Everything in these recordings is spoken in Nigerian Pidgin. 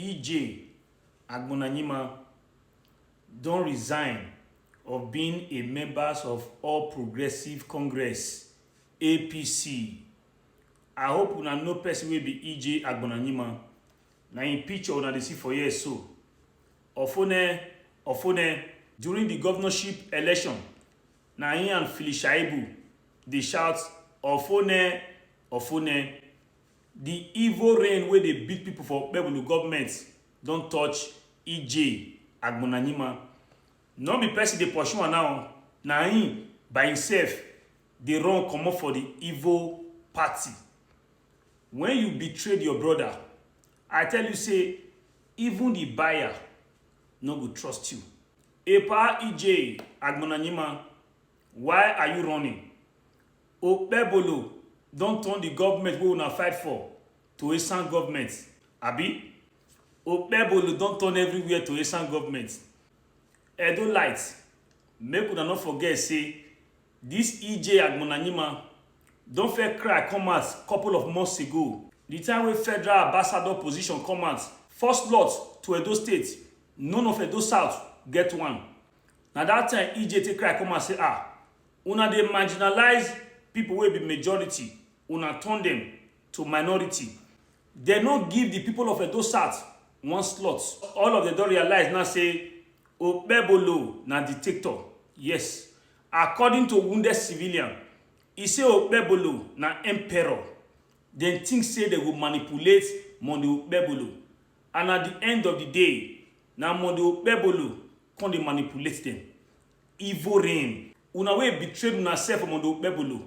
EJ Agbonyinma don't resign of being a member of All Progressive Congress APC. I hope una know person will be EJ Agbonyinma. Na in picture una dey see for here so. Ofone during the governorship election, na him and Shaibu dey shout Ofone. The evil rain where they beat people for Okpebholo government don't touch EJ Agbonyinma. Not be person dey pursue am now. Na him by himself dey run comot for the evil party. When you betrayed your brother, I tell you say even the buyer no go trust you. Epa EJ Agbonyinma, why are you running? Okpebholo don't turn the government we una fight for to Esan government. Abi? Okpebholo don't turn everywhere to Esan government. Edo light, make una not forget say this EJ Agbonyinma don't fair cry come out couple of months ago. The time when federal ambassador position come out, first lot to Edo State, none of Edo South get one. Now that time EJ take cry come and say, una dey marginalize people will be majority, una turn them to minority. They no give the people of Edo South one slot. All of them don't realize now say Okpebholo na dictator. Yes, according to wounded civilian, he say Okpebholo na emperor. Then think say they will manipulate Monday Okpebholo. And at the end of the day, now Monday Okpebholo come dey manipulate them. Evil reign. Una wey betrayed una self for Monday Okpebholo.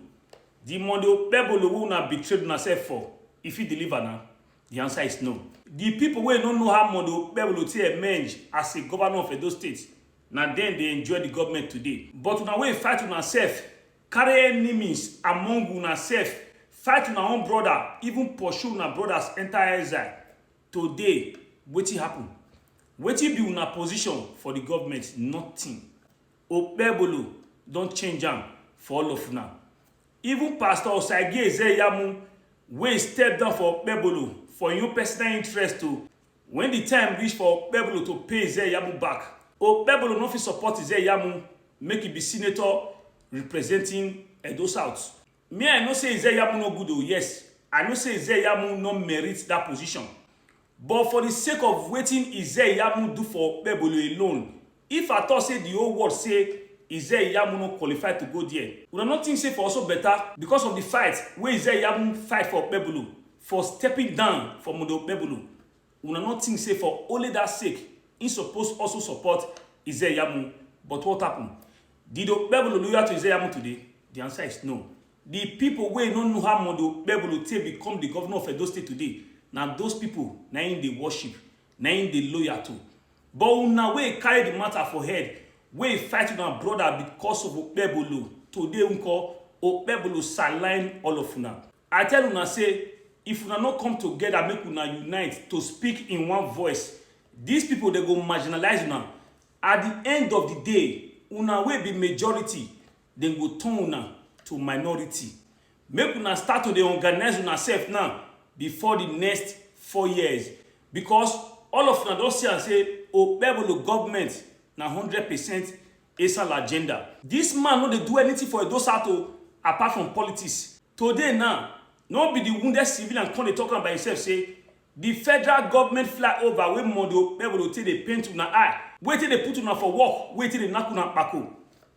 The Monday Okpebholo wey una betrayed una self for, if he deliver now, the answer is no. The people wey don't know how Monday Okpebholo take emerge as a governor of Edo State, now then they enjoy the government today. But una wey fight una self, carry enemies among una self, fight una own brother, even pursue una brothers enter exile. Today, wetin happen? Wetin be una position for the government? Nothing. Okpebholo don't change am for all of una. Even Pastor Osage wey step down for Okpebholo for your personal interest too. When the time reach for Okpebholo to pay Ezeyamu back, Okpebholo no fit support Ezeyamu make it be senator representing Edo South. Me, I know say Ezeyamu no good. Oh yes, I know say Ezeyamu no merit that position. But for the sake of waiting Ezeyamu do for Okpebholo alone, if I thought say the whole world say Ezeyamu no qualified to go there, we not think say for also better because of the fight where Ezeyamu fight for Okpebholo for stepping down from Okpebholo. We not think say for only that sake he supposed also support Ezeyamu. But what happened? Did Okpebholo loyal to Ezeyamu today? The answer is no. The people wey don't know how Okpebholo take become the governor of Edo State today, now those people na him dey worship, na him dey loyal to. But una wey carry the matter for head, wey fight with our brother because of Okpebholo, today unko Okpebholo sideline all of una. I tell una say, if una not come together, make una unite to speak in one voice, these people they go marginalize una. At the end of the day, una wey be majority, then go turn una to minority. Make una start to dey organize una self now before the next 4 years. Because all of una don't see and say Okpebholo government na 100% Esan agenda. This man no dey do anything for Edo South apart from politics. Today now, no be the wounded civilian come dey talk about himself say the federal government flyover wey Monday Okpebholo take dey paint una eye, wey take dey put una for work, wey take dey knack una kpako.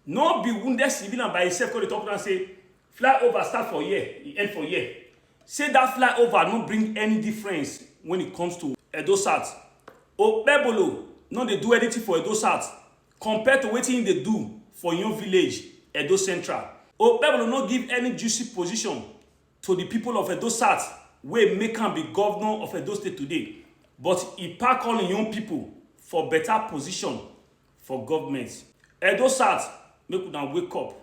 No be wounded civilian by himself come dey talk and say flyover start for here, e end for here. Say that flyover no bring any difference when it comes to Edo South. Okpebholo no dey do anything for Edo South compared to wetin they do for your village, Edo Central. Okpebholo no give any juicy position to the people of Edo South wey make am be governor of Edo State today. But he pack all im young people for better position for government. Edo South, make una wake up.